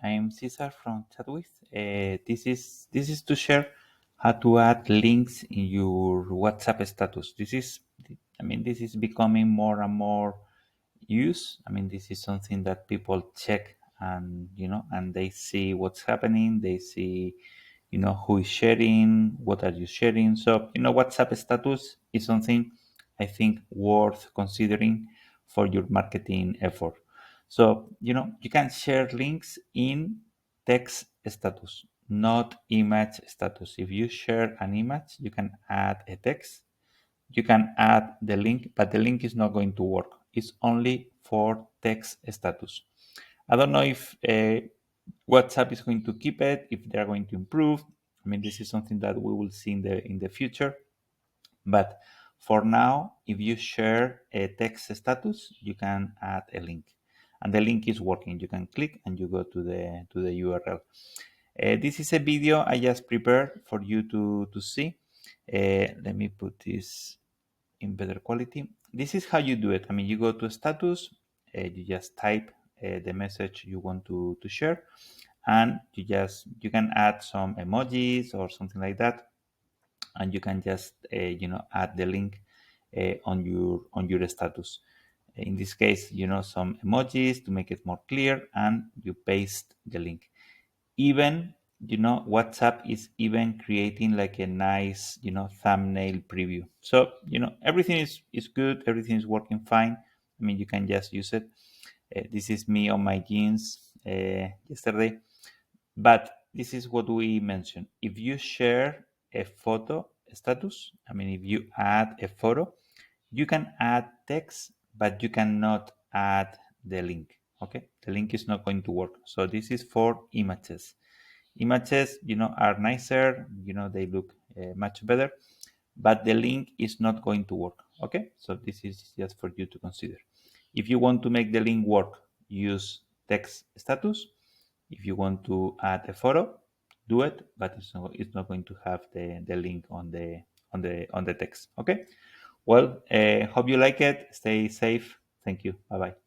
I'm Cesar from Chatwith. This is to share how to add links in your WhatsApp status. This is becoming more and more used. This is something that people check, and and they see what's happening. They see, who is sharing, what are you sharing. So WhatsApp status is something I think worth considering for your marketing effort. So you can share links in text status, not image status. If you share an image, you can add a text, you can add the link, but the link is not going to work. It's only for text status. I don't know if WhatsApp is going to keep it, if they're going to improve. This is something that we will see in the future. But for now, if you share a text status, you can add a link, and the link is working. You can click and you go to the URL. This is a video I just prepared for you to see. Let me put this in better quality. This is how you do it. You go to status, you just type the message you want to share, and you can add some emojis or something like that, and you can just add the link on your status. In this case, some emojis to make it more clear, and you paste the link. Even WhatsApp is even creating like a nice thumbnail preview. So everything is good, everything is working fine. You can just use it. This is me on my jeans yesterday. But this is what we mentioned. If you share a photo status, if you add a photo, you can add text, but you cannot add the link. Okay, the link is not going to work. So this is for images. Images, are nicer. They look much better, but the link is not going to work. Okay, so this is just for you to consider. If you want to make the link work, use text status. If you want to add a photo, do it, but it's not going to have the link on the text. Okay. Well, hope you like it. Stay safe. Thank you. Bye bye.